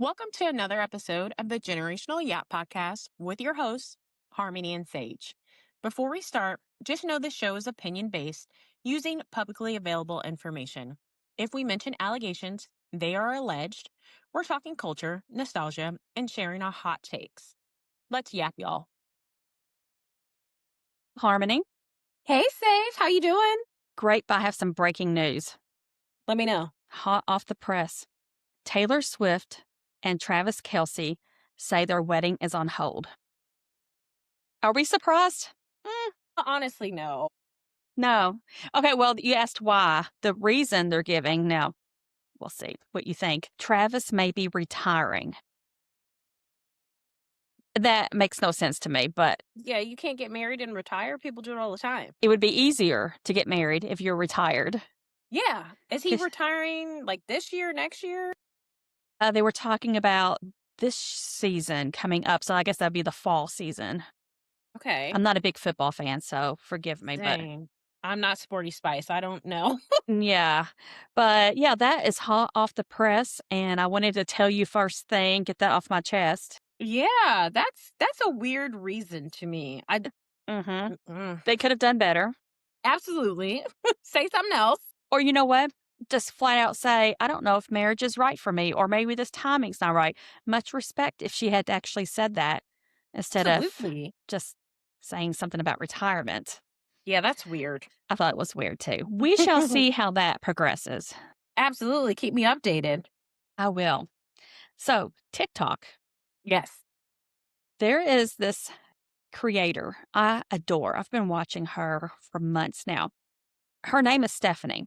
Welcome to another episode of the Generational Yacht Podcast with your hosts, Harmony and Sage. Before we start, just know this show is opinion based using publicly available information. If we mention allegations, they are alleged. We're talking culture, nostalgia, and sharing our hot takes. Let's yap, y'all. Harmony. Hey, Sage, how you doing? Great, but I have some breaking news. Let me know. Hot off the press. Taylor Swift and Travis Kelce say their wedding is on hold. Are we surprised? Honestly, no. No. Okay, well, you asked why. The reason they're giving, now, we'll see what you think. Travis may be retiring. That makes no sense to me, but Yeah, you can't get married and retire. People do it all the time. it would be easier to get married if you're retired. Yeah. Is he 'Cause, retiring like this year, next year? they were talking about this season coming up, so I guess that'd be the fall season. Okay. I'm not a big football fan, so forgive me, but Dang. I'm not Sporty Spice. I don't know. yeah. But yeah, that is hot off the press, and I wanted to tell you first thing, get that off my chest. Yeah, that's a weird reason to me. Mhm. Mm-mm. They could have done better. Absolutely. Say something else. Or you know what? Just flat out say, I don't know if marriage is right for me, or maybe this timing's not right. Much respect if she had actually said that instead of Absolutely. just saying something about retirement. Yeah, that's weird. I thought it was weird too. We shall see how that progresses. Absolutely. Keep me updated. I will. So, TikTok. Yes. There is this creator I adore. I've been watching her for months now. Her name is Stephanie,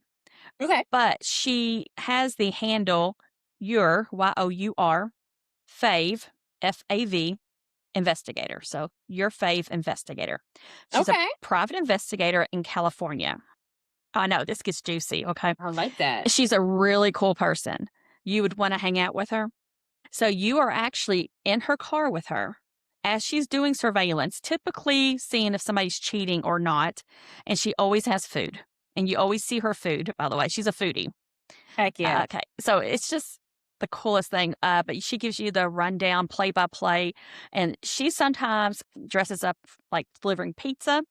Okay. but she has the handle Your, Your, Fave, F-A-V, investigator. So, Your Fave Investigator. She's a Okay. private investigator in California. I know this gets juicy. Okay. I like that. She's a really cool person. You would want to hang out with her. So you are actually in her car with her as she's doing surveillance, typically seeing if somebody's cheating or not. And she always has food. And you always see her food, by the way. She's a foodie. Heck yeah. Okay. So it's just the coolest thing. But she gives you the rundown play by play. And she sometimes dresses up like delivering pizza.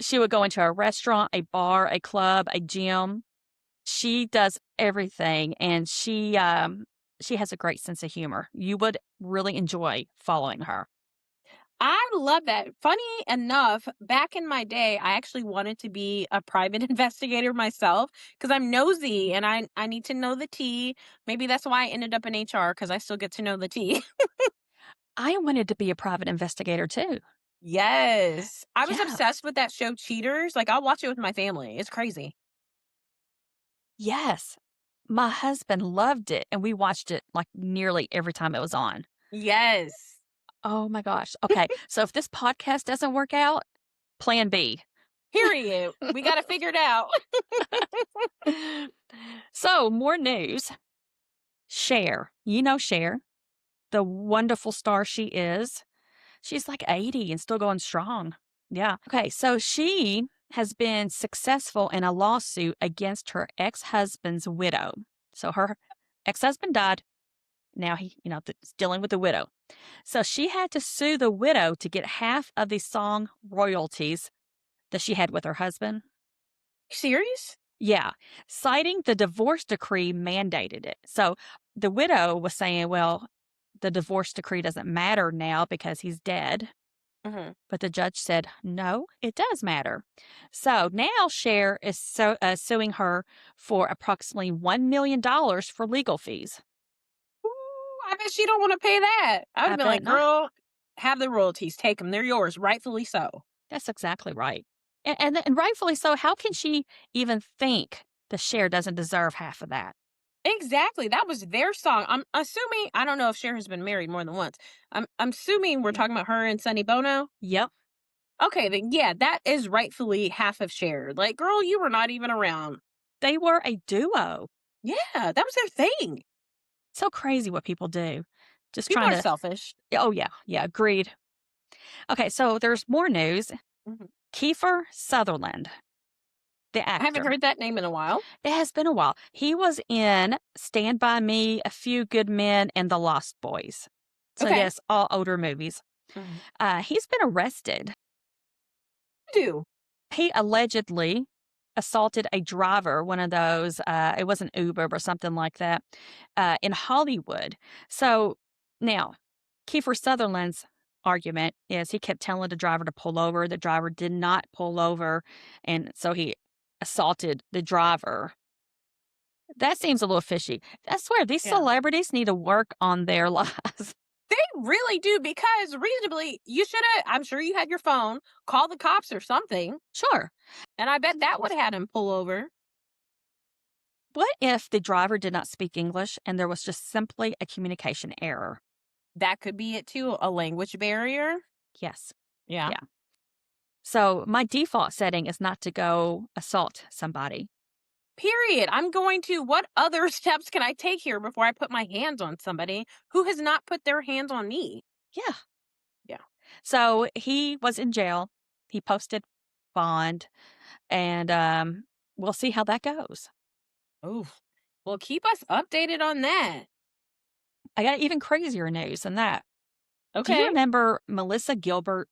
She would go into a restaurant, a bar, a club, a gym. She does everything, and she has a great sense of humor. You would really enjoy following her. I love that. Funny enough, back in my day, I actually wanted to be a private investigator myself because I'm nosy and I need to know the tea. Maybe that's why I ended up in HR because I still get to know the tea. I wanted to be a private investigator too. Yes. I was Yeah. obsessed with that show Cheaters. Like, I'll watch it with my family. It's crazy. Yes. My husband loved it, and we watched it like nearly every time it was on. Yes. Oh my gosh. Okay. So if this podcast doesn't work out, plan B. Period. We got to figure it out. So, more news. Cher. You know Cher, the wonderful star she is. She's like 80 and still going strong. Yeah. Okay. So she has been successful in a lawsuit against her ex husband's widow. So her ex husband died. Now he's dealing with the widow. So she had to sue the widow to get half of the song royalties that she had with her husband. Serious? Yeah. Citing the divorce decree mandated it. So the widow was saying, well, the divorce decree doesn't matter now because he's dead. Hmm. But the judge said, no, it does matter. So now Cher is suing her for approximately $1 million for legal fees. Ooh, I bet she don't want to pay that. I would I have been bet like, not. girl, have the royalties. Take them. They're yours, rightfully so. That's exactly right. And rightfully so. How can she even think the Cher doesn't deserve half of that? Exactly. That was their song. I'm assuming, I don't know if Cher has been married more than once. I'm assuming we're talking about her and Sonny Bono. Yep. Okay, then yeah, that is rightfully half of Cher. Like, girl, you were not even around. They were a duo. Yeah, that was their thing. So crazy what people do. Just People trying are to. selfish. Oh, yeah. Yeah. Agreed. Okay. So there's more news. Mhm. Kiefer Sutherland, the I haven't actor. heard that name in a while. It has been a while. He was in Stand By Me, A Few Good Men, and The Lost Boys. So, Okay. yes, all older movies. Mhm. He's been arrested. Do. He allegedly assaulted a driver, one of those, it was an Uber or something like that, in Hollywood. So now, Kiefer Sutherland's argument is he kept telling the driver to pull over. The driver did not pull over. And so he assaulted the driver. That seems a little fishy. I swear, these Yeah. celebrities need to work on their lives. They really do because reasonably, you should have. I'm sure you had your phone, call the cops or something, Sure. and I bet that would have had him pull over. What if the driver did not speak English and there was just simply a communication error? That could be it too, a language barrier. Yes. Yeah. Yeah. So my default setting is not to go assault somebody. Period. I'm going to. What other steps can I take here before I put my hands on somebody who has not put their hands on me? Yeah. Yeah. So he was in jail. He posted bond, and we'll see how that goes. Oof. Well, keep us updated on that. I got even crazier news than that. Do you Okay. remember Melissa Gilbert?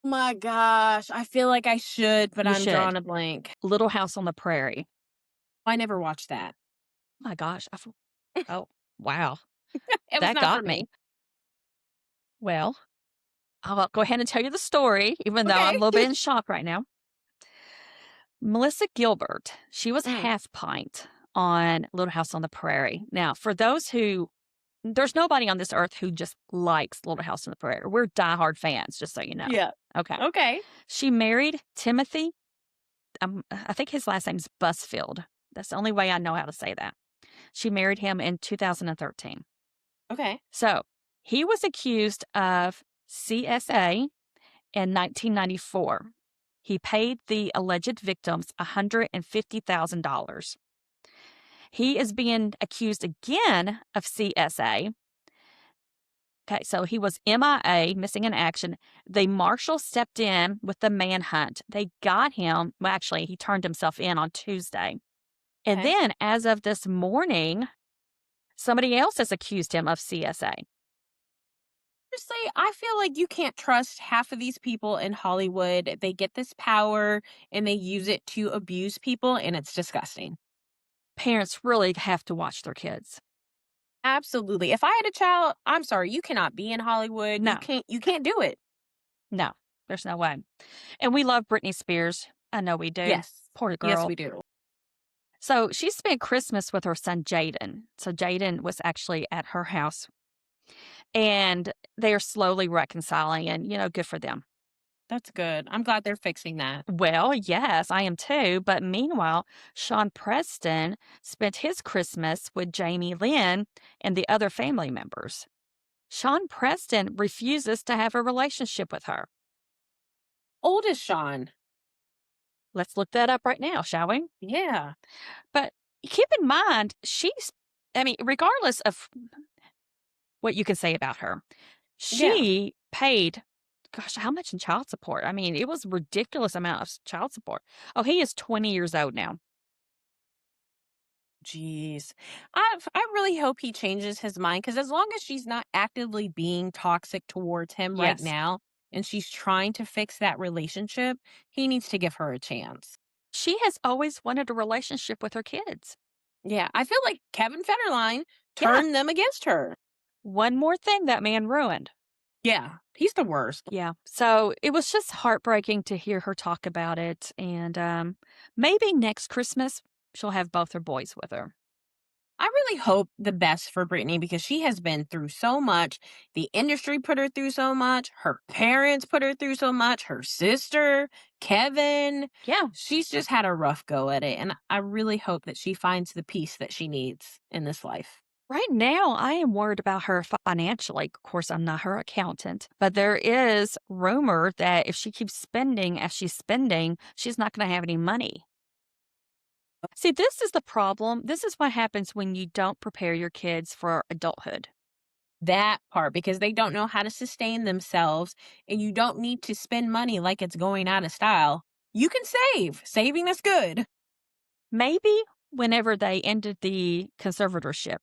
My gosh, I feel like I should, but You I'm should. drawing a blank. Little House on the Prairie. I never watched that. Oh my gosh. Oh, wow. It was That not for got me. me. Well, I'll go ahead and tell you the story, even though I'm Okay. a little bit in shock right now. Melissa Gilbert, she was Mm, half pint on Little House on the Prairie. Now, for those who there's nobody on this earth who just likes Little House on the Prairie. We're diehard fans, just so you know. yeah. Okay. Okay. She married Timothy. I think his last name's Busfield. That's the only way I know how to say that. She married him in 2013. Okay. So he was accused of CSA in 1994. He paid the alleged victims $150,000. He is being accused again of CSA. Okay, so he was MIA, missing in action. The marshal stepped in with the manhunt. They got him. Well, actually, he turned himself in on Tuesday. And Okay. then, as of this morning, somebody else has accused him of CSA. Honestly, I feel like you can't trust half of these people in Hollywood. They get this power and they use it to abuse people, and it's disgusting. Parents really have to watch their kids. Absolutely. If I had a child, I'm sorry, you cannot be in Hollywood. You No, can't. You can't do it. no, there's no way. And we love Britney Spears. I know we do. Yes. Poor Yes, girl. we do. So she spent Christmas with her son, Jaden. So Jaden was actually at her house and they are slowly reconciling, and, good for them. That's good. I'm glad they're fixing that. Well, yes, I am too. But meanwhile, Sean Preston spent his Christmas with Jamie Lynn and the other family members. Sean Preston refuses to have a relationship with her. Old is Sean. Let's look that up right now, shall we? Yeah. But keep in mind, regardless of what you can say about her, Yeah. she paid, gosh, how much in child support? I mean, it was ridiculous amount of child support. Oh, he is 20 years old now. Jeez. I really hope he changes his mind because as long as she's not actively being toxic towards him right Yes. now and she's trying to fix that relationship, he needs to give her a chance. She has always wanted a relationship with her kids. Yeah. I feel like Kevin Federline Yeah. turned them against her. One more thing that man ruined. Yeah. He's the worst. Yeah. So it was just heartbreaking to hear her talk about it. And maybe next Christmas, she'll have both her boys with her. I really hope the best for Britney because she has been through so much. The industry put her through so much. Her parents put her through so much. Her sister, Kevin. Yeah. She's just had a rough go at it. And I really hope that she finds the peace that she needs in this life. Right now, I am worried about her financially. Of course, I'm not her accountant, but there is rumor that if she keeps spending as she's spending, she's not going to have any money. See, this is the problem. This is what happens when you don't prepare your kids for adulthood. That part, because they don't know how to sustain themselves and you don't need to spend money like it's going out of style. You can save. Saving is good. Maybe whenever they ended the conservatorship,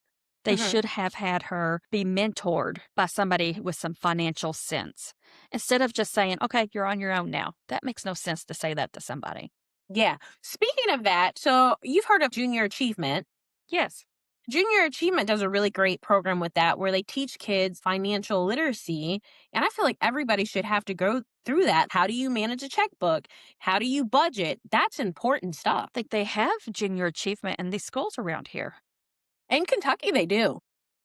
they Mhm. should have had her be mentored by somebody with some financial sense instead of just saying, okay, you're on your own now. That makes no sense to say that to somebody. Yeah. Speaking of that, so you've heard of Junior Achievement. Yes. Junior Achievement does a really great program with that where they teach kids financial literacy. And I feel like everybody should have to go through that. How do you manage a checkbook? How do you budget? That's important stuff. Think they have junior achievement in these schools around here. In Kentucky, they do.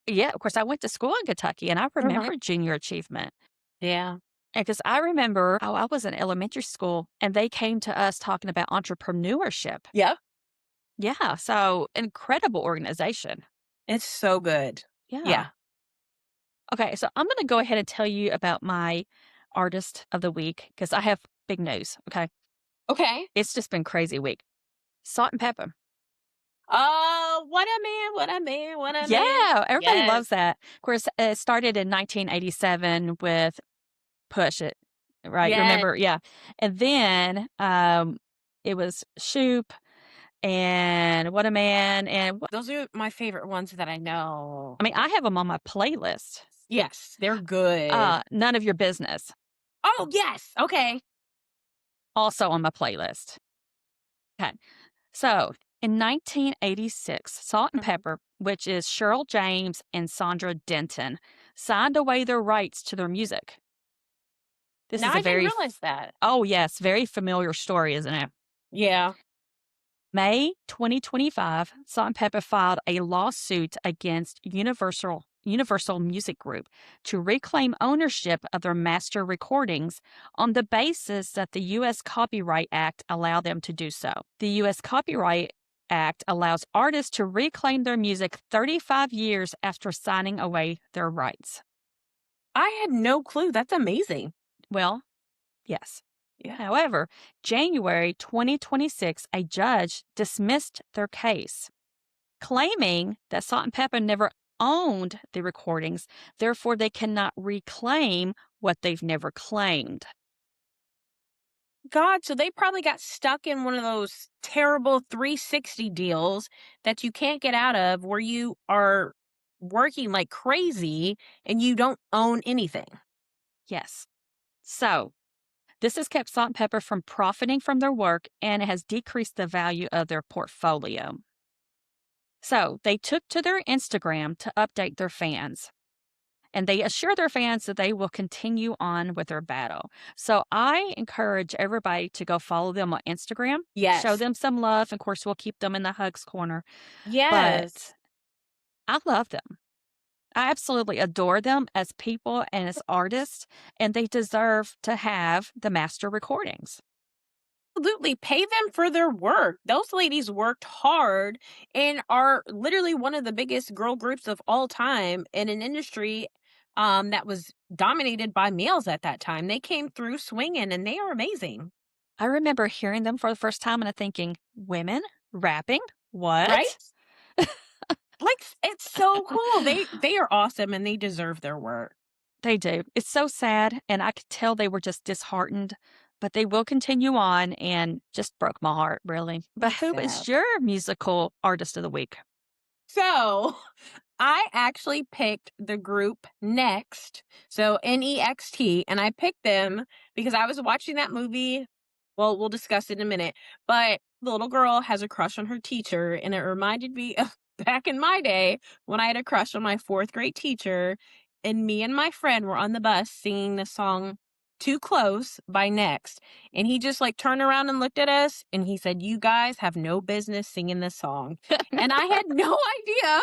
Yeah, of course, I went to school in Kentucky and I Hmm. remember junior achievement. Yeah. Because I remember, I was in elementary school and they came to us talking about entrepreneurship. Yep. Yeah, so incredible organization. It's so good. Yeah. Yeah. Okay, so I'm going to go ahead and tell you about my artist of the week because I have big news. Okay. Okay. It's just been crazy week. Salt and pepper. Oh, what a man, what a man, what a man. Yeah, everybody Yes. loves that. Of course, it started in 1987 with Push It, right? You Yes. remember? Yeah. And then it was Shoop and What a Man. And Those are my favorite ones that I know. I mean, I have them on my playlist. Yes, they're good. None of Your Business, Oh, yes. Okay. also on my playlist. Okay. So in 1986, Salt and Mhm. Pepper, which is Cheryl James and Sandra Denton, signed away their rights to their music. This Now is a I didn't very, realize that. oh, yes, very familiar story, isn't it? Yeah. May 2025, Salt and Pepper filed a lawsuit against Universal Music Group to reclaim ownership of their master recordings on the basis that the U.S. Copyright Act allowed them to do so. The U.S. Copyright Act allows artists to reclaim their music 35 years after signing away their rights. I had no clue. That's amazing. Well, yes. Yeah. However, January 2026, a judge dismissed their case, claiming that Salt and Pepper never owned the recordings, therefore, they cannot reclaim what they've never claimed. God, so they probably got stuck in one of those terrible 360 deals that you can't get out of where you are working like crazy and you don't own anything. Yes. So, this has kept Salt and Pepper from profiting from their work and it has decreased the value of their portfolio. So, they took to their Instagram to update their fans. And they assure their fans that they will continue on with their battle. So I encourage everybody to go follow them on Instagram, show Yes. them some love. Of course, we'll keep them in the hugs corner, Yes. but I love them. I absolutely adore them as people and as artists, and they deserve to have the master recordings. Absolutely. Pay them for their work. Those ladies worked hard and are literally one of the biggest girl groups of all time in an industry that was dominated by males at that time. They came through swinging and they are amazing. I remember hearing them for the first time and I'm thinking, women rapping? What? Right? Like it's so cool. They are awesome and they deserve their work. They do. It's so sad, and I could tell they were just disheartened, but they will continue on and just broke my heart, really. But That's who is sad. your musical artist of the week? So I actually picked the group Next, so Next, and I picked them because I was watching that movie. Well, we'll discuss it in a minute, but the little girl has a crush on her teacher, and it reminded me of back in my day when I had a crush on my fourth grade teacher, and me and my friend were on the bus singing the song Too Close by Next. And he just like turned around and looked at us and he said, "You guys have no business singing this song." And I had no idea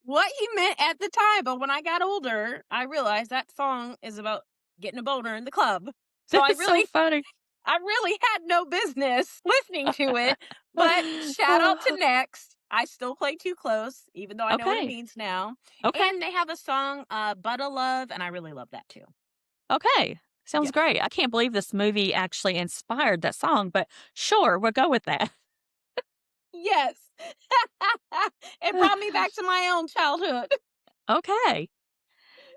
what he meant at the time, but when I got older, I realized that song is about getting a boner in the club. So That's so funny. I really had no business listening to it, but shout out to Next. I still play Too Close, even though I know what it Okay. means now. Okay. And they have a song, Butta Love, and I really love that too. Okay. Sounds Yes. great. I can't believe this movie actually inspired that song, but sure, we'll go with that. Yes. It brought me back to my own childhood. Okay.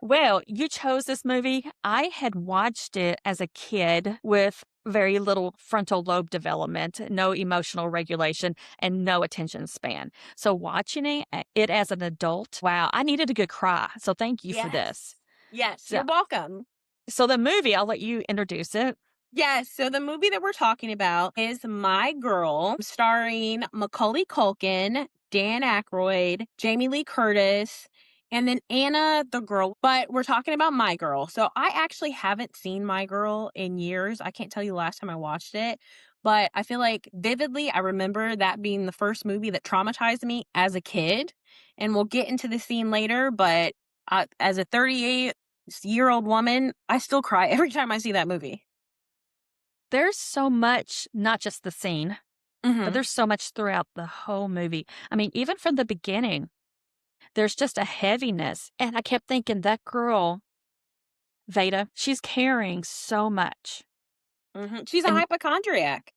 Well, you chose this movie. I had watched it as a kid with very little frontal lobe development, no emotional regulation, and no attention span. So watching it as an adult, wow, I needed a good cry. So thank you for Yes. this. Yes, So, you're welcome. so the movie, I'll let you introduce it. Yes, so the movie that we're talking about is My Girl, starring Macaulay Culkin, Dan Aykroyd, Jamie Lee Curtis, and then Anna the girl. But we're talking about My Girl. So I actually haven't seen My Girl in years. I can't tell you the last time I watched it, but I feel like vividly I remember that being the first movie that traumatized me as a kid. And we'll get into the scene later, but as a 38-year-old woman, I still cry every time I see that movie. There's so much, not just the scene, but Mhm. there's so much throughout the whole movie. I mean, even from the beginning, there's just a heaviness. And I kept thinking, that girl, Veda, she's carrying so much. Mhm. She's a And hypochondriac.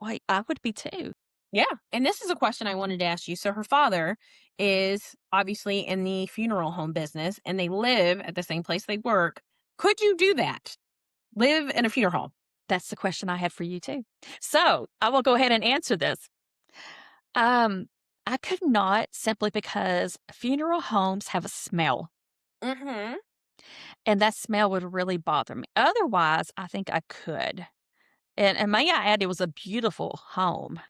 wait, I would be too. Yeah. And this is a question I wanted to ask you. So her father is obviously in the funeral home business and they live at the same place they work. Could you do that? Live in a funeral home? That's the question I had for you too. So I will go ahead and answer this. Um, I could not simply because funeral homes have a smell, Mhm. and that smell would really bother me. Otherwise, I think I could. And may I add, it was a beautiful home.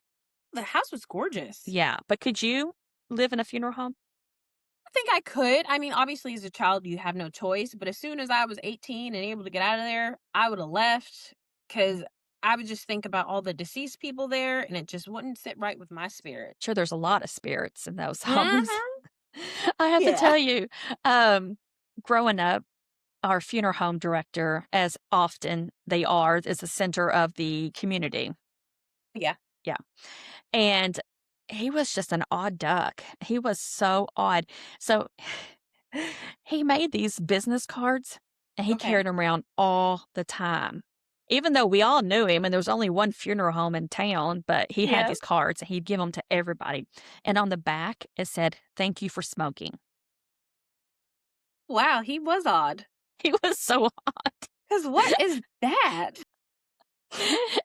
The house was gorgeous. Yeah, but could you live in a funeral home? I think I could. I mean, obviously, as a child, you have no choice. But as soon as I was 18 and able to get out of there, I would have left because I would just think about all the deceased people there and it just wouldn't sit right with my spirit. Sure, there's a lot of spirits in those homes. Mhm. I have to Yeah. tell you, um, growing up, our funeral home director, as often they are, is the center of the community. Yeah. Yeah. And he was just an odd duck. He was so odd. So he made these business cards and he Okay. carried them around all the time. Even though we all knew him and there was only one funeral home in town, but he had Yeah. these cards and he'd give them to everybody. And on the back, it said, "Thank you for smoking." Wow, he was odd. He was so odd. 'Cause what is that?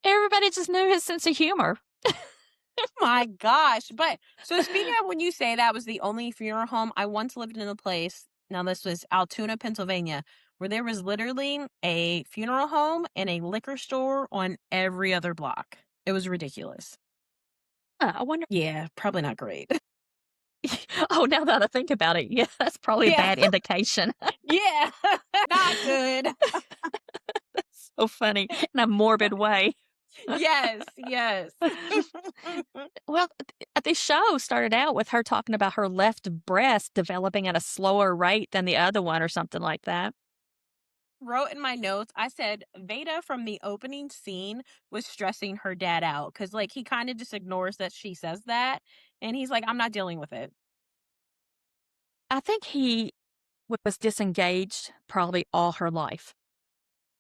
Everybody just knew his sense of humor. My gosh. But so speaking of when you say that was the only funeral home, I once lived in a place, now this was Altoona, Pennsylvania, where there was literally a funeral home and a liquor store on every other block. It was ridiculous. I wonder. Yeah, probably not great. Oh, now that I think about it, yeah, that's probably a Yeah. bad indication. Yeah. Not good. So funny in a morbid way. Yes, yes. Well, the show started out with her talking about her left breast developing at a slower rate than the other one or something like that. Wrote in my notes, I said Veda from the opening scene was stressing her dad out because, like, he kind of just ignores that she says that. And he's like, I'm not dealing with it. I think he was disengaged probably all her life.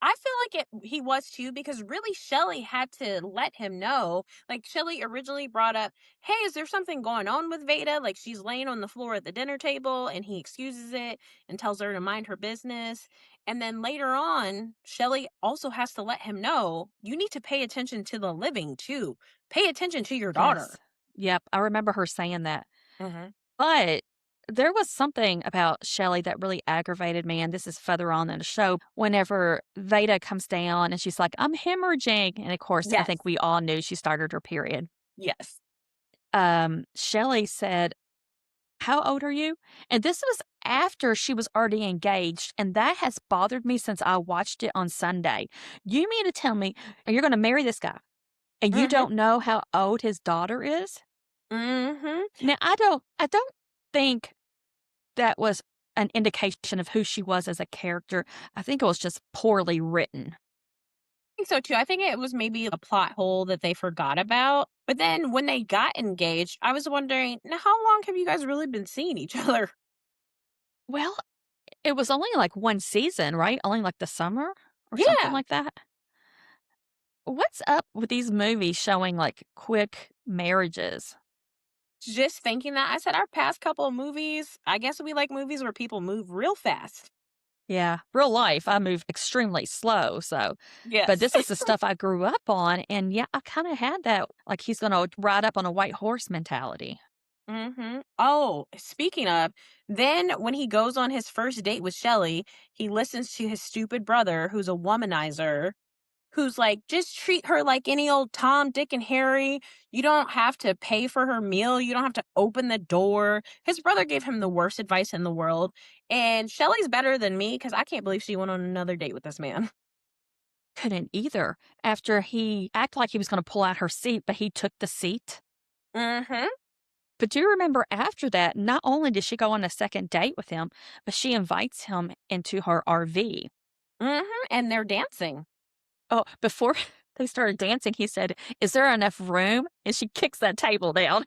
I feel like he was too because really Shelly had to let him know. Like Shelly originally brought up, "Hey, is there something going on with Veda?" Like she's laying on the floor at the dinner table and he excuses it and tells her to mind her business. And then later on, Shelly also has to let him know, "You need to pay attention to the living too. Pay attention to your Yes. daughter." Yep, I remember her saying that. Mhm. But there was something about Shelley that really aggravated me, and this is further on in the show. Whenever Veda comes down and she's like, "I'm hemorrhaging," and of course, I Yes. think we all knew she started her period. Yes. Shelley said, "How old are you?" And this was after she was already engaged, and that has bothered me since I watched it on Sunday. You mean to tell me you're gonna marry this guy, and you Mhm. don't know how old his daughter is? Mhm. Now, I don't think that was an indication of who she was as a character. I think it was just poorly written. Think so too. I think it was maybe a plot hole that they forgot about. But then when they got engaged, I was wondering, now how long have you guys really been seeing each other? Well, it was only like 1 season, right? Only like the summer or something Yeah. like that? What's up with these movies showing, like, quick marriages? Just thinking that, I said our past couple of movies, I guess we like movies where people move real fast. Yeah, real life, I move extremely slow, so but Yes. this is the stuff I grew up on, and yeah, I kinda had that, like, he's gonna ride up on a white horse mentality. Oh, speaking of, then when he goes on his first date with Shelly, he listens to his stupid brother, who's a womanizer, who's like, just treat her like any old Tom, Dick, and Harry. You don't have to pay for her meal. You don't have to open the door. His brother gave him the worst advice in the world. And Shelly's better than me because I can't believe she went on another date with this man. Couldn't either, after he acted like he was gonna pull out her seat, but he took the seat. Mm-hmm. But do you remember after that, not only did she go on a second date with him, but she invites him into her RV. Mm-hmm. And they're dancing. Oh, before they started dancing, he said, "Is there enough room?" And she kicks that table down.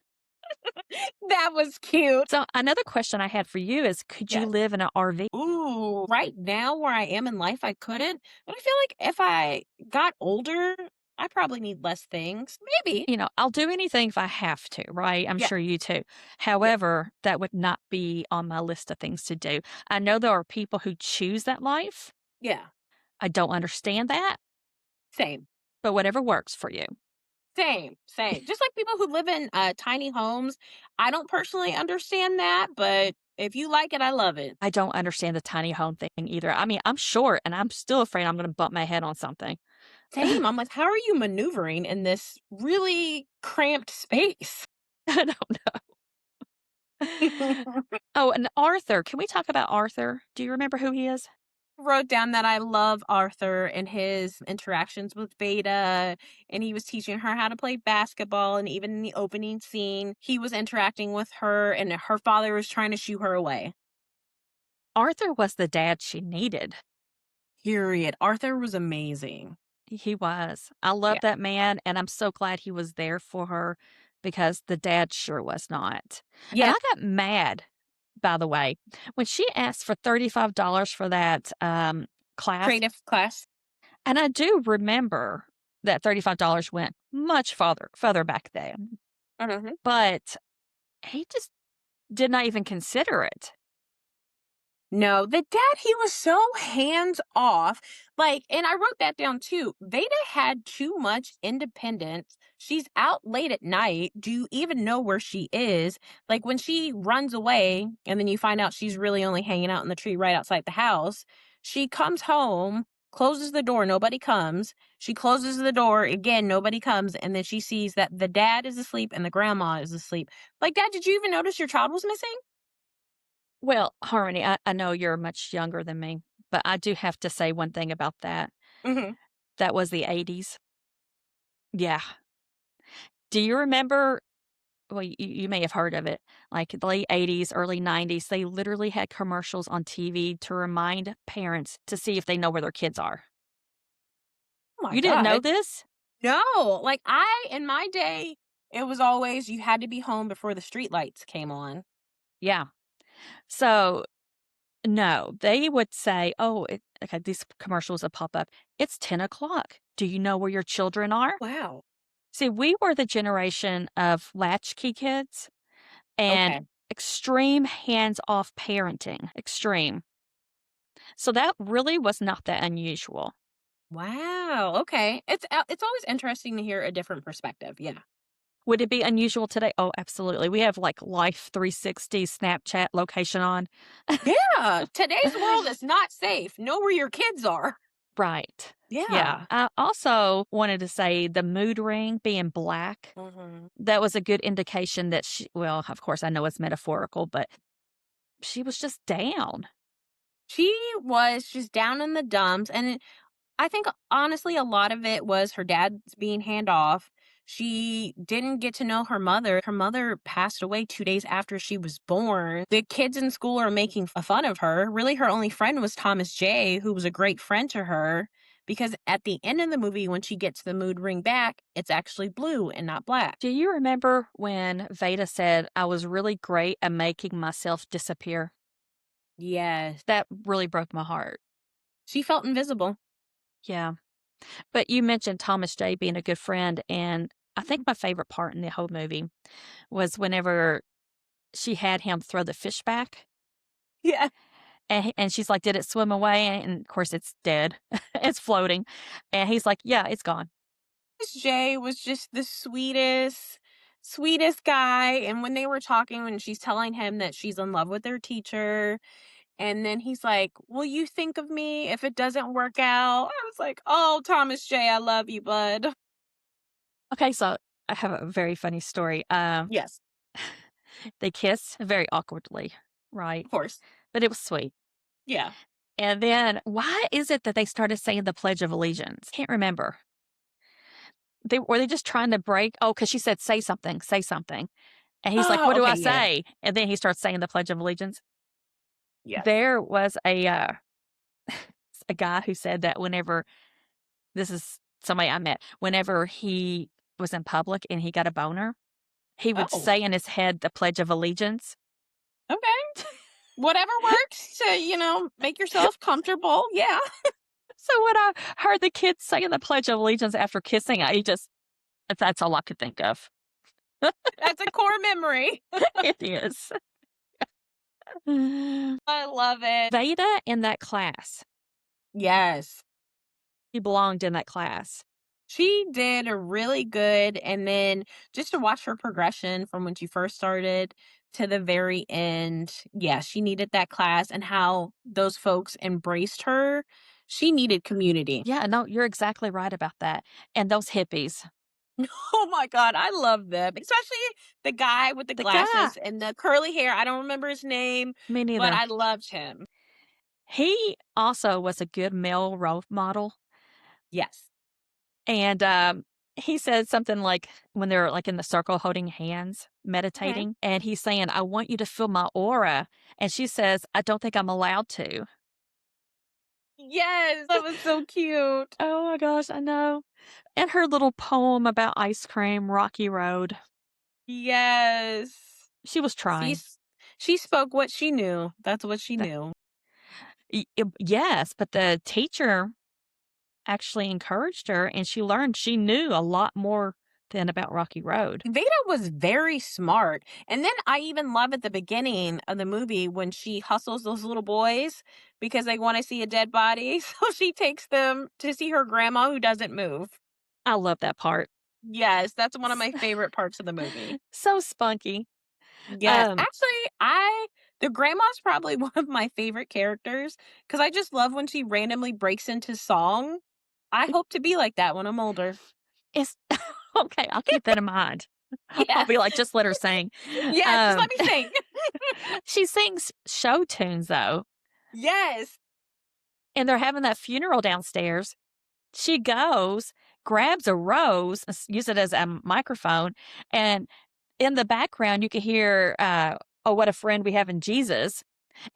That was cute. So another question I had for you is, could you Yes. live in an RV? Ooh, right now where I am in life, I couldn't. But I feel like if I got older, I probably need less things. Maybe. You know, I'll do anything if I have to, right? I'm Yeah. sure you too. Yeah. However, that would not be on my list of things to do. I know there are people who choose that life. Yeah. I don't understand that, Same. but whatever works for you. Same. Same. Just like people who live in tiny homes. I don't personally understand that, but if you like it, I love it. I don't understand the tiny home thing either. I mean, I'm short and I'm still afraid I'm going to bump my head on something. Same. I'm like, how are you maneuvering in this really cramped space? I don't know. Oh, and Arthur. Can we talk about Arthur? Do you remember who he is? Wrote down that I love Arthur and his interactions with Beta, and he was teaching her how to play basketball. And even in the opening scene, he was interacting with her, and her father was trying to shoo her away. Arthur was the dad she needed. Period. Arthur was amazing. He was. I love Yeah. that man, and I'm so glad he was there for her because the dad sure was not. And Yeah. I got mad, by the way, when she asked for $35 for that class. Creative class. And I do remember that $35 went much further back then. Mhm. But he just did not even consider it. No, the dad, he was so hands off. Like, and I wrote that down too. Veda had too much independence. She's out late at night. Do you even know where she is? Like, when she runs away and then you find out she's really only hanging out in the tree right outside the house, she comes home, closes the door, nobody comes. She closes the door again, nobody comes. And then she sees that the dad is asleep and the grandma is asleep. Like, Dad, did you even notice your child was missing? Well, Harmony, I know you're much younger than me, but I do have to say one thing about that. Hmm. That was the 80s. Yeah. Do you remember? Well, you may have heard of it. Like the late 80s, early 90s, they literally had commercials on TV to remind parents to see if they know where their kids are. Oh my You didn't know God. this? No, like, in my day, it was always you had to be home before the street lights came on. Yeah. So, no, they would say, oh, okay, these commercials that pop up. It's 10 o'clock. Do you know where your children are? Wow. See, we were the generation of latchkey kids and Okay. extreme hands off parenting. Extreme. So that really was not that unusual. Wow, okay. It's always interesting to hear a different perspective, yeah. Would it be unusual today? Oh, absolutely. We have like Life 360 Snapchat location on. Yeah, today's world is not safe. Know where your kids are. Right. Yeah. Yeah. I also wanted to say the mood ring being black, Mhm. that was a good indication that well, of course, I know it's metaphorical, but she was just down. She was just down in the dumps, and I think honestly a lot of it was her dad's being hand off. She didn't get to know her mother. Her mother passed away 2 days after she was born. The kids in school are making fun of her. Really, her only friend was Thomas J, who was a great friend to her, because at the end of the movie when she gets the mood ring back, it's actually blue and not black. Do you remember when Veda said, I was really great at making myself disappear? Yes. That really broke my heart. She felt invisible. Yeah. But you mentioned Thomas J being a good friend, and I think my favorite part in the whole movie was whenever she had him throw the fish back, Yeah. And she's like, "Did it swim away?" And of course, it's dead. It's floating. And he's like, "Yeah, it's gone." This Jay was just the sweetest guy. And when they were talking, when she's telling him that she's in love with their teacher, and then he's like, "Will you think of me if it doesn't work out?" I was like, "Oh, Thomas J, I love you, bud." Of Okay, so I have a very funny story. Yes, They kiss very awkwardly, right? course. But it was sweet. Yeah. And then why is it that they started saying the Pledge of Allegiance? Can't remember. Were they just trying to break? Oh, because she said, "Say something, say something." And he's like, Oh, "What do I okay, yeah. say?" And then he starts saying the Pledge of Allegiance. Yes. There was a guy who said that whenever this is somebody I met, whenever he was in public and he got a boner, he would Oh, say in his head the Pledge of Allegiance. okay. Whatever works to, make yourself comfortable. Yeah. So when I heard the kids saying the Pledge of Allegiance after kissing, I just that's all I could think of. That's a core memory. It is. I love it. Veda in that class. Yes. He belonged in that class. She did a really good, and then just to watch her progression from when she first started to the very end. Yeah, she needed that class and how those folks embraced her. She needed community. Yeah, no, you're exactly right about that. And those hippies. Oh my god, I love them, especially the guy with the The guy, glasses and the curly hair. I don't remember his name, me but neither. I loved him. He also was a good male role model. Yes. And he said something like when they're like in the circle holding hands, Mhm. meditating, and he's saying, "I want you to feel my aura." And she says, "I don't think I'm allowed to." Yes, that was so cute. Oh my gosh, I know. And her little poem about ice cream, Rocky Road. Yes. She was trying. She's she spoke what she knew. That's what she Th- knew. Yes, but the teacher actually encouraged her and she learned she knew a lot more than about Rocky Road. Veda was very smart. And then I even love at the beginning of the movie when she hustles those little boys because they want to see a dead body. So she takes them to see her grandma who doesn't move. I love that part. Yes, that's one of S- my favorite parts of the movie. so spunky. Yes. Um, Actually, the grandma's probably one of my favorite characters because I just love when she randomly breaks into song. I hope to be like that when I'm older. it's okay. I'll keep that in mind. I'll Yeah. be like, just let her sing. Yes, just Um, let me sing. she sings show tunes though, Yes. and they're having that funeral downstairs. She goes, grabs a rose, use it as a microphone, and in the background, you can hear, "Oh, what a friend we have in Jesus."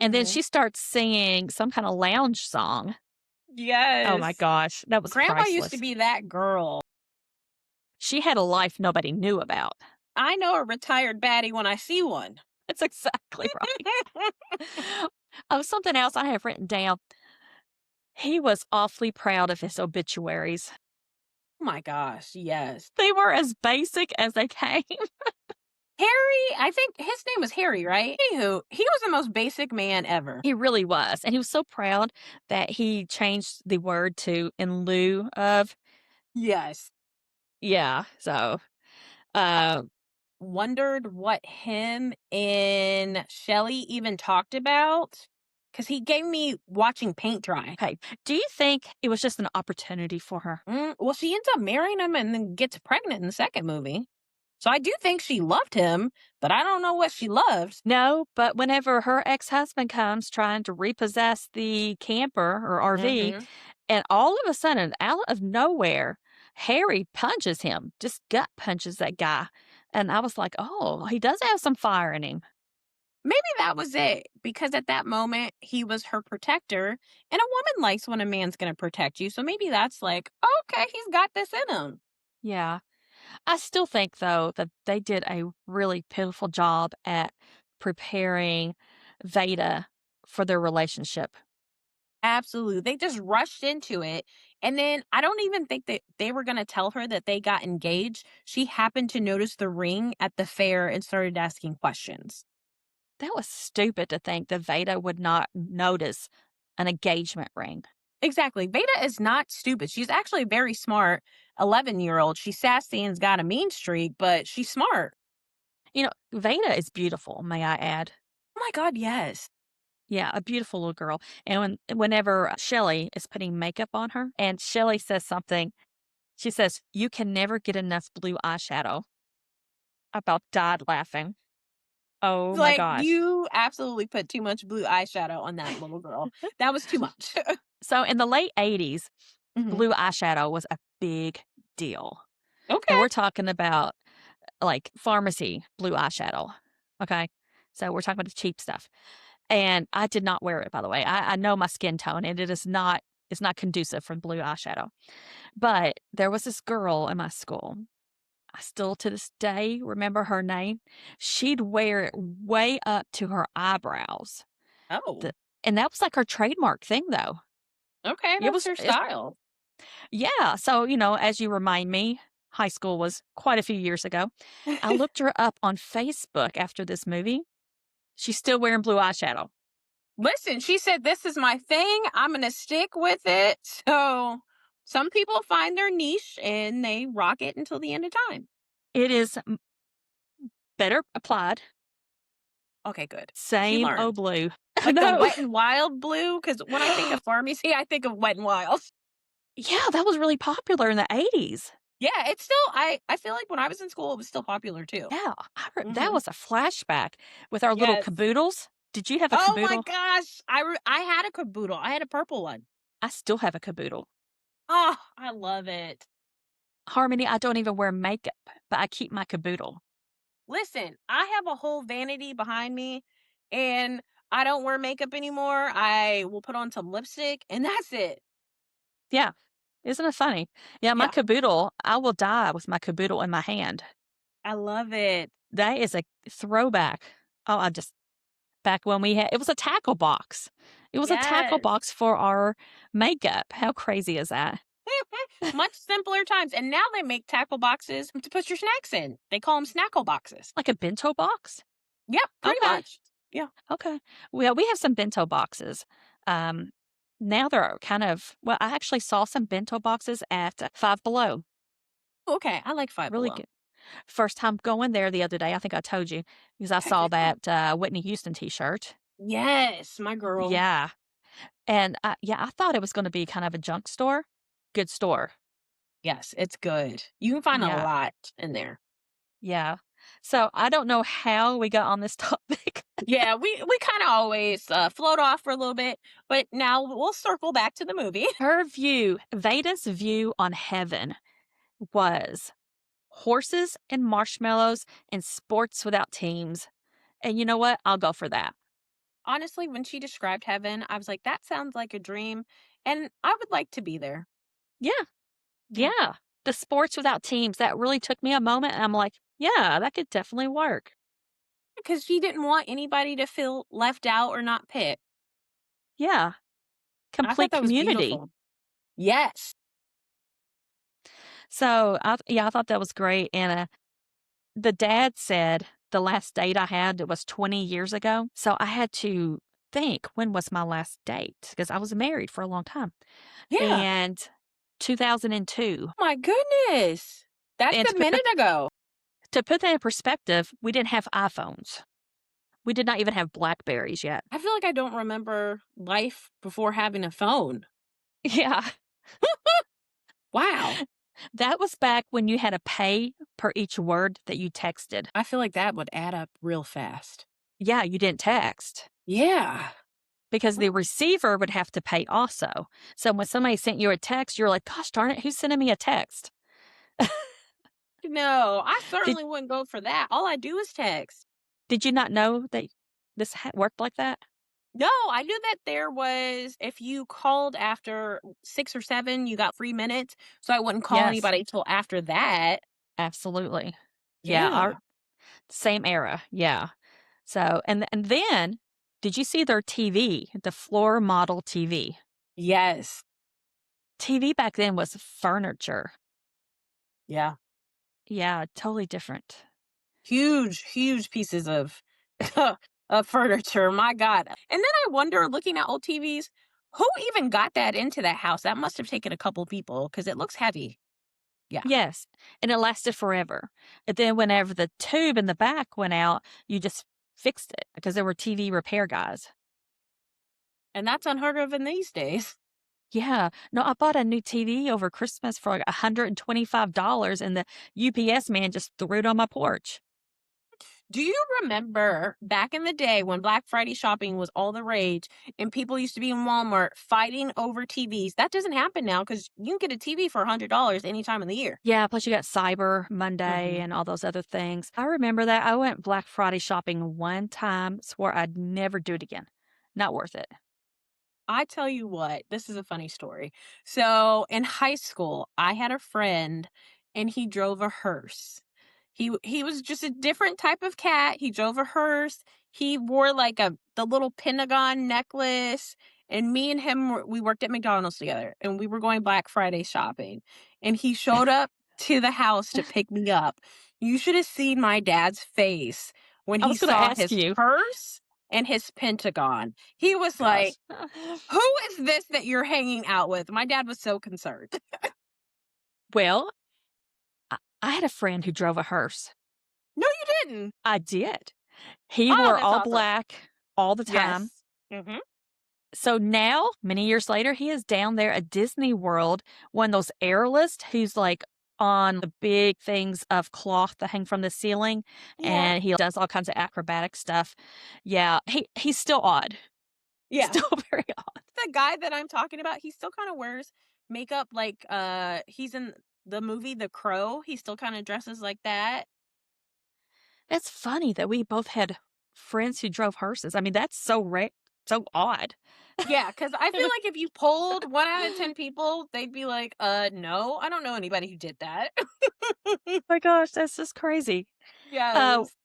And then Mhm. she starts singing some kind of lounge song. Oh my Yes. gosh, that was Grandma used to priceless. be that girl. She had a life nobody knew about. I know a retired baddie when I see one. That's exactly right. Oh, something else I have written down. He was awfully proud of his obituaries. Oh my gosh, yes. They were as basic as they came. Harry, I think his name was Harry, right? Anywho, he was the most basic man ever. He really was, and he was so proud that he changed the word to "in lieu of." Yes. Yeah, so, I uh, wondered what him and Shelly even talked about because he gave me watching paint dry. okay. Do you think it was just an opportunity for her? Well, she ends up marrying him and then gets pregnant in the second movie. So I do think she loved him, but I don't know what she loved. No, but whenever her ex-husband comes trying to repossess the camper or RV, Hmm. and all of a sudden, out of nowhere, Harry punches him, just gut punches that guy. And I was like, "Oh, he does have some fire in him." Maybe that was it because at that moment he was her protector, and a woman likes when a man's going to protect you. So maybe that's like, okay, he's got this in him. Yeah. I still think, though, that they did a really pitiful job at preparing Veda for their relationship. Absolutely. They just rushed into it. And then I don't even think that they were going to tell her that they got engaged. She happened to notice the ring at the fair and started asking questions. That was stupid to think that Veda would not notice an engagement ring. Exactly. Veda is not stupid. She's actually very smart. 11-year-old. She's sassy and's got a mean streak, but she's smart. Veda is beautiful, may I add. Oh my God, yes. Yeah, a beautiful little girl. And whenever Shelly is putting makeup on her and Shelly says something, she says, "You can never get enough blue eyeshadow." I about died laughing. Oh my Like, gosh. you absolutely put too much blue eyeshadow on that little girl. That was too much. So in the late 80s, Mhm. blue eyeshadow was a big deal. And Okay. we're talking about like pharmacy blue eyeshadow. Okay. So we're talking about the cheap stuff. And I did not wear it, by the way. I know my skin tone and it's not conducive for blue eyeshadow. But there was this girl in my school. I still to this day remember her name. She'd wear it way up to her eyebrows. Oh, The, and that was like her trademark thing though. okay. It That's was her it's, style. yeah. So, as you remind me, high school was quite a few years ago. I looked her up on Facebook after this movie. She's still wearing blue eyeshadow. Listen, she said, "This is my thing. I'm going to stick with it." So some people find their niche and they rock it until the end of time. It is better applied. Okay, good. She Same old learned. blue. Like the No. Wet and Wild blue, because when I think of pharmacy, I think of Wet and Wild. Yeah, that was really popular in the 80s. Yeah, it's still, I feel like when I was in school, it was still popular too. Yeah, that Mhm. was a flashback with our little Yes. caboodles. Did you have a Oh my caboodle? gosh, I had a caboodle. I had a purple one. I still have a caboodle. Oh, I love it. Harmony, I don't even wear makeup, but I keep my caboodle. Listen, I have a whole vanity behind me, and I don't wear makeup anymore. I will put on some lipstick, and that's it. Yeah, isn't it funny? Yeah, my Yeah, caboodle, I will die with my caboodle in my hand. I love it. That is a throwback. Oh, I just back when we had it was a tackle box. It was a tackle Yes. box for our makeup. How crazy is that? Much simpler times, and now they make tackle boxes to put your snacks in. They call them snackle boxes. Like a bento box? Yep, pretty Okay. much. Yeah. Okay. Well, we have some bento boxes. Um, now they're well, I actually saw some bento boxes at Five Below. Okay, I like Five Really Below. good. First time going there the other day. I think I told you because I saw that Whitney Houston t-shirt. Yes, my girl. Yeah. And I thought it was going to be kind of a junk store. Good store. Yes, it's good. You can find a Yeah. lot in there. Yeah. So I don't know how we got on this topic. Yeah, we kind of always float off for a little bit, but now we'll circle back to the movie. Veda's view on heaven was horses and marshmallows and sports without teams. And you know what? I'll go for that. Honestly, when she described heaven, I was like, that sounds like a dream, and I would like to be there. Yeah. Yeah, Yeah. The sports without teams, that really took me a moment. And I'm like, yeah, that could definitely work. because she didn't want anybody to feel left out or not picked. Yeah. I thought Complete that was community. beautiful. Yes. So I thought that was great. And the dad said the last date I had was 20 years ago. So I had to think, when was my last date? Because I was married for a long time. Yeah. And 2002. My goodness. That's And a minute ago. to put that in perspective, we didn't have iPhones. We did not even have Blackberries yet. I feel like I don't remember life before having a phone. Yeah. Wow. That was back when you had to pay per each word that you texted. I feel like that would add up real fast. Yeah, you didn't text Yeah. because the receiver would have to pay also. So when somebody sent you a text, you're like, gosh darn it, who's sending me a text? No, I Did certainly wouldn't go for that. All I do is text. did you not know that this worked like that? No, I knew that there was, if you called after 6 or 7, you got free minutes. So I wouldn't call Yes, anybody till after that. absolutely. Yeah, our Yeah. same era. Yeah. So and then did you see their TV, the floor model TV? Yes. TV back then was furniture. Yeah. Yeah, totally different. Huge, huge pieces of Furniture, my God. And then I wonder, looking at old TVs, who even got that into that house? That must have taken a couple people because it looks heavy. Yeah. Yes, and it lasted forever. And then whenever the tube in the back went out, you just fixed it because there were TV repair guys. And that's unheard of in these days. Yeah. No, I bought a new TV over Christmas for like $125 and the UPS man just threw it on my porch. Do you remember back in the day when Black Friday shopping was all the rage and people used to be in Walmart fighting over TVs? That doesn't happen now because you can get a TV for $100 any time of the year. Yeah, plus you got Cyber Monday Hmm. and all those other things. I remember that. I went Black Friday shopping one time, swore I'd never do it again. Not worth it. I tell you what, this is a funny story. So in high school, I had a friend and he drove a hearse. He was just a different type of cat. He drove a hearse. He wore like the little Pentagon necklace. And me and him we worked at McDonald's together and we were going Black Friday shopping. And he showed up to the house to pick me up. You should have seen my dad's face when I he was going to saw ask his you. hearse and his Pentagon. He was like, Gosh. who is this that you're hanging out with? My dad was so concerned. Well, I had a friend who drove a hearse. No, you didn't. I did. He Oh, wore that's all awesome. black all the time. Yes. Hmm. So now, many years later, he is down there at Disney World, one of those airlists who's like on the big things of cloth that hang from the ceiling, Yeah. and he does all kinds of acrobatic stuff. Yeah, he's still odd. Yeah. Still very odd. The guy that I'm talking about, he still kind of wears makeup like he's in the movie The Crow. He still kind of dresses like that. It's funny that we both had friends who drove hearses. I mean, that's so so odd. Yeah, because I feel like if you polled 1 out of 10 people, they'd be like, no, I don't know anybody who did that. My gosh, that's just crazy. Uh, Yes.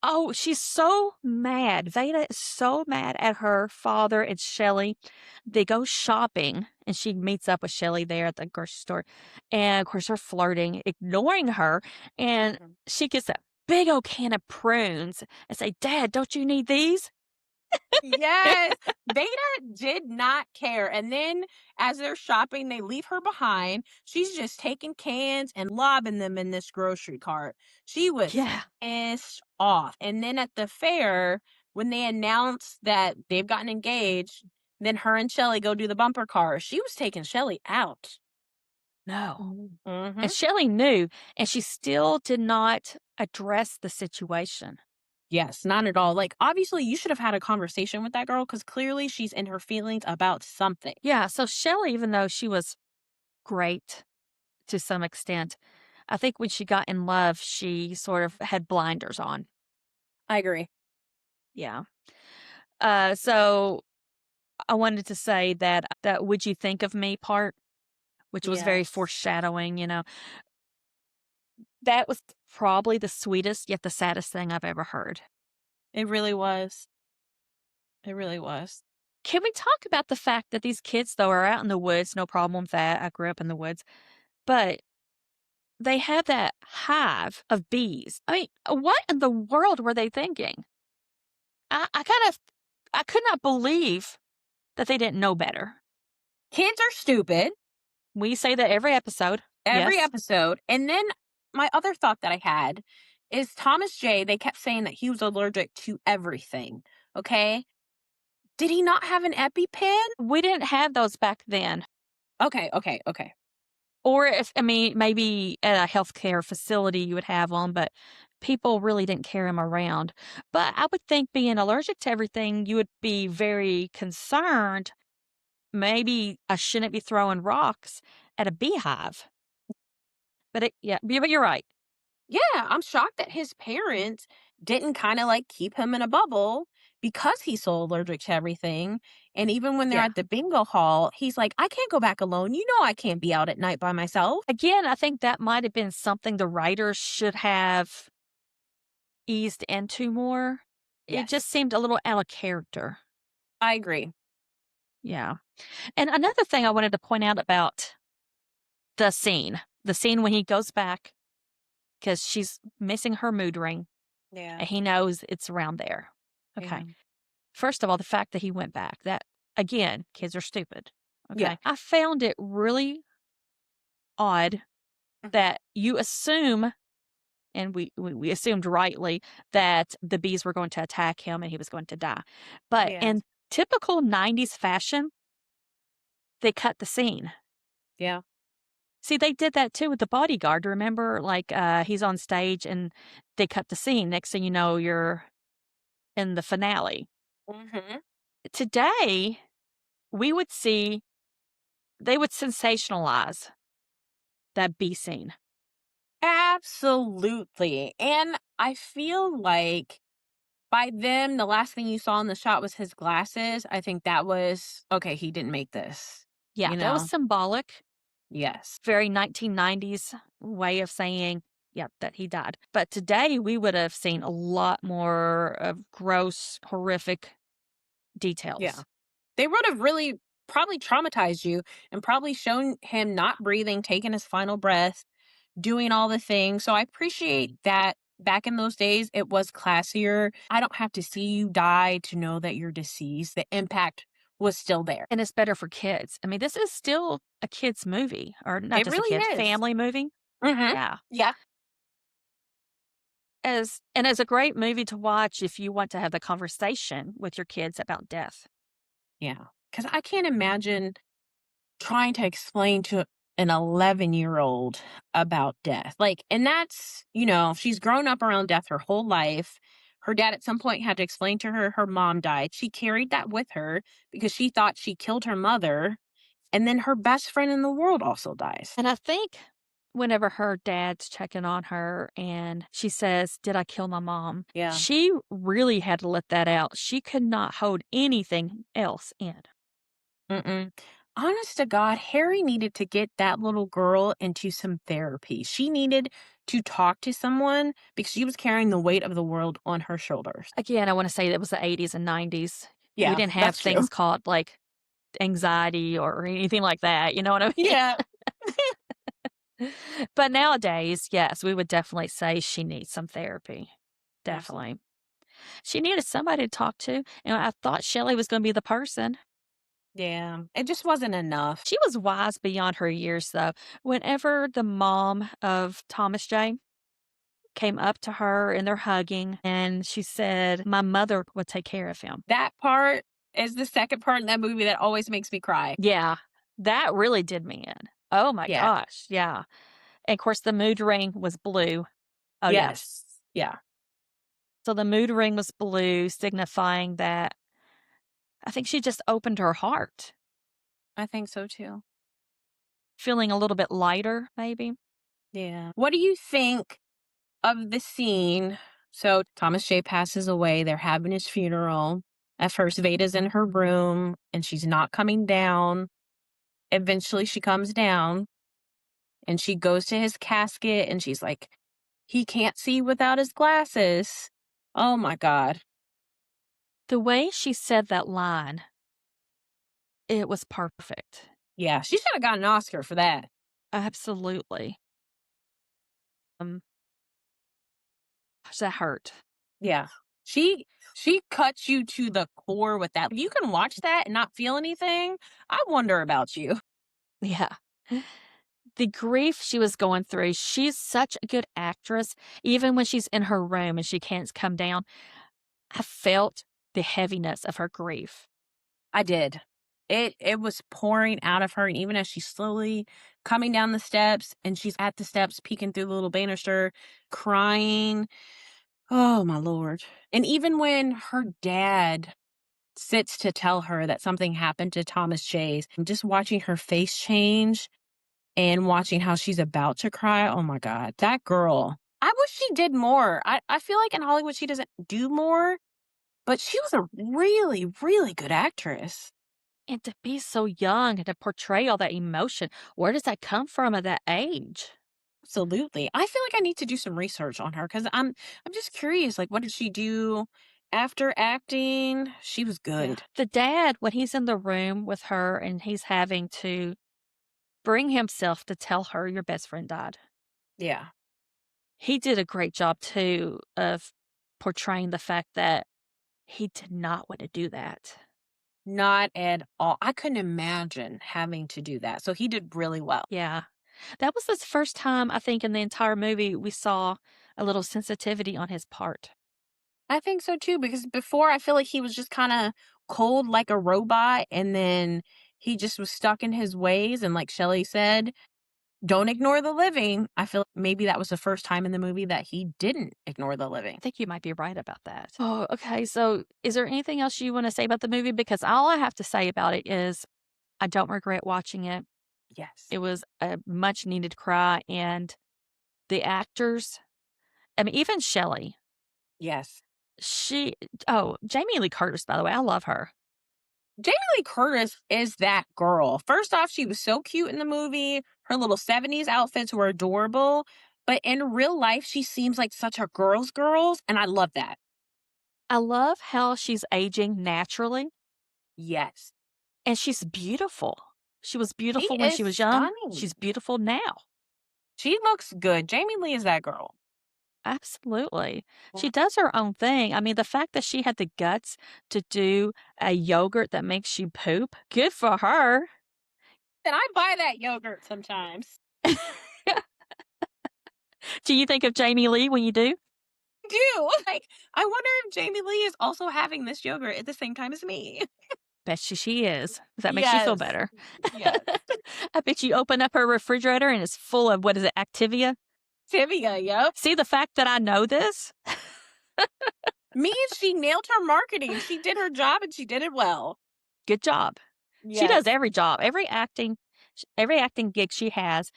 Oh, she's so mad. Veda is so mad at her father and Shelly. They go shopping and she meets up with Shelly there at the grocery store. And of course, they're flirting, ignoring her. And Mhm. she gets a big old can of prunes and say, Dad, don't you need these? Yes, Veda did not care, and then as they're shopping, they leave her behind. She's just taking cans and lobbing them in this grocery cart. She was Yeah. pissed off, and then at the fair, when they announced that they've gotten engaged, then her and Shelly go do the bumper car. She was taking Shelly out. No. Mhm. And Shelly knew, and she still did not address the situation. Yes, not at all. Like, obviously, you should have had a conversation with that girl because clearly she's in her feelings about something. Yeah. So Shelly, even though she was great to some extent, I think when she got in love, she sort of had blinders on. I agree. Yeah. So I wanted to say that "Would you think of me" part, which was very Yes. foreshadowing, that was probably the sweetest yet the saddest thing I've ever heard. It really was. It really was. Can we talk about the fact that these kids, though, are out in the woods? No problem with that. I grew up in the woods, but they have that hive of bees. I mean, what in the world were they thinking? I could not believe that they didn't know better. Kids are stupid We say that every episode. every Yes. episode. And then my other thought that I had is Thomas J, they kept saying that he was allergic to everything. Okay. Did he not have an EpiPen? We didn't have those back then. Okay, okay, okay. Or if I mean, maybe at a healthcare facility you would have them, but people really didn't carry them around. But I would think being allergic to everything, you would be very concerned. Maybe I shouldn't be throwing rocks at a beehive. But you're right. Yeah, I'm shocked that his parents didn't kind of like keep him in a bubble because he's so allergic to everything. And even when they're Yeah. at the bingo hall, he's like, I can't go back alone. You know, I can't be out at night by myself. Again, I think that might have been something the writers should have eased into more. It just Yes, seemed a little out of character. I agree. Yeah. And another thing I wanted to point out about the scene when he goes back because she's missing her mood ring Yeah. and he knows it's around there. Okay. Yeah. First of all, the fact that he went back, that again, kids are stupid. Yeah. Okay. I found it really odd Mhm. that you assume, and we assumed rightly, that the bees were going to attack him and he was going to die. But Yeah. in typical 90s fashion, they cut the scene. Yeah. See, they did that too with The Bodyguard. Remember, like, he's on stage and they cut the scene. Next thing you know, you're in the finale. Mhm. Today, we would see they would sensationalize that bee scene. Absolutely. And I feel like by them, the last thing you saw in the shot was his glasses. I think that was okay, he didn't make this, Yeah, you that was know? symbolic, Yes. very 1990s way of saying, yeah, that he died. But today, we would have seen a lot more of gross, horrific Yeah. details. They would have really probably traumatized you and probably shown him not breathing, taking his final breath, doing all the things. So I appreciate that back in those days, it was classier. I don't have to see you die to know that you're deceased. The impact was still there. And it's better for kids. I mean, this is still a kid's movie, or not It just a really kid, is. family movie. Hmm. Yeah. Yeah. As a great movie to watch if you want to have the conversation with your kids about death. Yeah. Because I can't imagine trying to explain to an 11-year-old about death. Like, and that's, she's grown up around death her whole life. Her dad at some point had to explain to her her mom died. She carried that with her because she thought she killed her mother. And then her best friend in the world also dies. And I think whenever her dad's checking on her and she says, "Did I kill my mom?" Yeah. She really had to let that out. She could not hold anything else in. Mm-mm. Honest to God, Harry needed to get that little girl into some therapy. She needed to talk to someone because she was carrying the weight of the world on her shoulders. Again, I want to say that was the 80s and 90s. We Yeah, didn't have that's true. things called like anxiety or anything like that. You know what I mean? Yeah, But nowadays, yes, we would definitely say she needs some therapy. absolutely. Definitely. She needed somebody to talk to, and I thought Shelley was gonna be the person. Yeah, it just wasn't enough. She was wise beyond her years, though. Whenever the mom of Thomas J. came up to her and they're hugging, and she said, "My mother would take care of him." That part is the second part in that movie that always makes me cry. Yeah, that really did me in. Oh my Yeah. gosh, yeah. And, of course, the mood ring was blue. Oh, yeah. Yes. Yeah, So the mood ring was blue, signifying that I think she just opened her heart, I think so too. feeling a little bit lighter, maybe. Yeah. What do you think of the scene? So Thomas J passes away. They're having his funeral. At first, Veda's in her room and she's not coming down. Eventually, she comes down and she goes to his casket and she's like, he can't see without his glasses. Oh my God. The way she said that line, it was perfect. Yeah, she should have got an Oscar for that. Absolutely. Um, gosh, that hurt. Yeah. She cuts you to the core with that. If you can watch that and not feel anything, I wonder about you. Yeah. The grief she was going through, she's such a good actress. Even when she's in her room and she can't come down, I felt the heaviness of her grief. I did. It was pouring out of her, and even as she's slowly coming down the steps and she's at the steps peeking through the little banister, crying. Oh my lord. And even when her dad sits to tell her that something happened to Thomas Chase, and just watching her face change and watching how she's about to cry. Oh my god. That girl. I wish she did more. I feel like in Hollywood she doesn't do more, but she was a really, really good actress. And to be so young and to portray all that emotion, where does that come from at that age? Absolutely. I feel like I need to do some research on her because I'm just curious. Like, what did she do after acting? She was Yeah. good. The dad, when he's in the room with her and he's having to bring himself to tell her your best friend died, Yeah. he did a great job too of portraying the fact that He did not want to do that. Not at all. I couldn't imagine having to do that. So he did really well. Yeah. That was the first time I think in the entire movie we saw a little sensitivity on his part. I think so too, because before I feel like he was just kind of cold like a robot, and then he just was stuck in his ways. And like Shelley said, don't ignore the living. I feel like maybe that was the first time in the movie that he didn't ignore the living. I think you might be right about that. Oh, okay. So, is there anything else you want to say about the movie? Because all I have to say about it is I don't regret watching it. Yes. It was a much needed cry, and the actors, I mean, even Shelley, Yes. she, oh, Jamie Lee Curtis, by the way, I love her. Jamie Lee Curtis is that girl. First off, she was so cute in the movie. Her little 70s outfits were adorable. But in real life, she seems like such a girl's, and I love that. I love how she's aging naturally Yes. and she's beautiful. She was She beautiful when is she was young. stunning. She's beautiful now. She looks good. Jamie Lee is that girl. Absolutely. She Yeah. does her own thing. I mean, the fact that she had the guts to do a yogurt that makes you poop, good for her. And I buy that yogurt sometimes. Do you think of Jamie Lee when you do? I do. Like, I wonder if Jamie Lee is also having this yogurt at the same time as me. Bet you she is. If that makes you feel Yes. better. Yes. I bet you open up her refrigerator and it's full of what is it, Activia? Tibia, yep. See the fact that I know this? Me, she nailed her marketing. She did her job and she did it well. Good job. She does Yes. every job, every acting gig she has,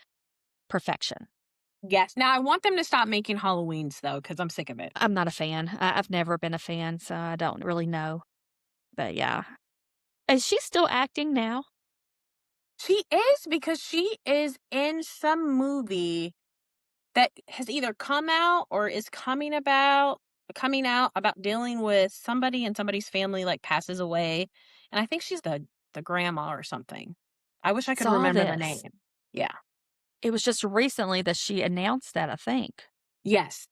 perfection. Yes. Now I want them to stop making Halloweens though, because I'm sick of it. I'm not a fan. I've never been a fan, so I don't really know. But yeah. Is she still acting now? She is because she is in some movie that has either come out or is coming out about dealing with somebody and somebody's family like passes away. And I think she's the grandma or something. I wish I could Saw remember the this. name. Yeah. It was just recently that she announced that, I think. Yes.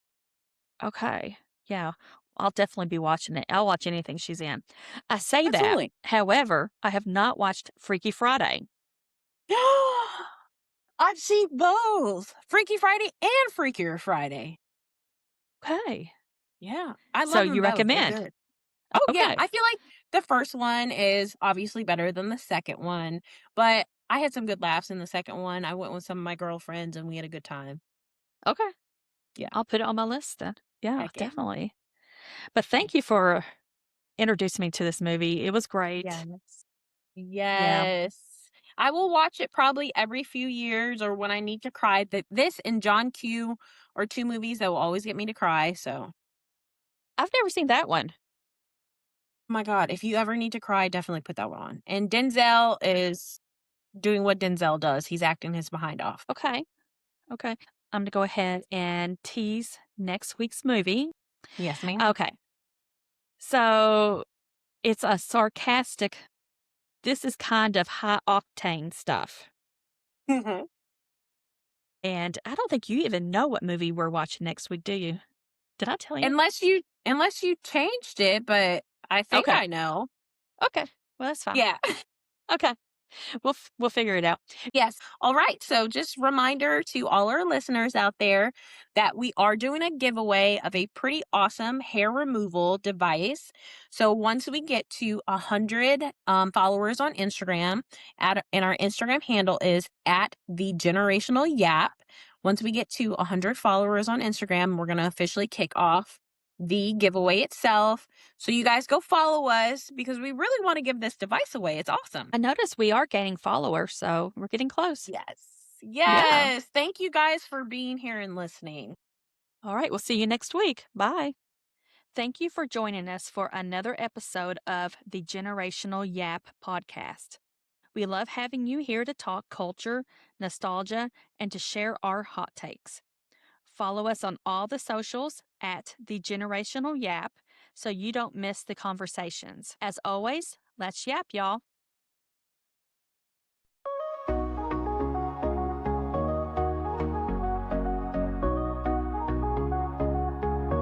Okay. Yeah. I'll definitely be watching it. I'll watch anything she's in. I say that. Absolutely. However, I have not watched Freaky Friday. I've seen both Freaky Friday and Freakier Friday. Okay. Yeah. I So love them you both. They're recommend? good. Oh, yeah. Okay. I feel like the first one is obviously better than the second one, but I had some good laughs in the second one. I went with some of my girlfriends and we had a good time. Okay. Yeah. I'll put it on my list then. Yeah, Heck yeah. definitely. But Heck thank you for introducing me to this movie. It was great. yes. Yeah. Yes. I will watch it probably every few years or when I need to cry. This and John Q are two movies that will always get me to cry. So, I've never seen that one. oh my God, if you ever need to cry, definitely put that one on. And Denzel is doing what Denzel does. He's acting his behind off. Okay. Okay. I'm going to go ahead and tease next week's movie. Yes, ma'am. Okay. So it's a sarcastic, this is kind of high octane stuff. And I don't think you even know what movie we're watching next week, do you? Did I tell you? Unless you changed it, but I think Okay. I know. Okay. Well, that's fine. Yeah. Okay. We'll figure it out. Yes. All right. So just reminder to all our listeners out there that we are doing a giveaway of a pretty awesome hair removal device. So once we get to 100 followers on Instagram, and our Instagram handle is at the generational yap. Once we get to 100 followers on Instagram, we're going to officially kick off the giveaway itself. So you guys go follow us because we really want to give this device away. It's awesome. I noticed we are gaining followers, so we're getting close. Yes. Yeah. Yes. Thank you guys for being here and listening. All right. We'll see you next week. Bye. Thank you for joining us for another episode of the Generational Yap podcast. We love having you here to talk culture, nostalgia, and to share our hot takes. Follow us on all the socials at the Generational Yap so you don't miss the conversations. As always, let's yap, y'all.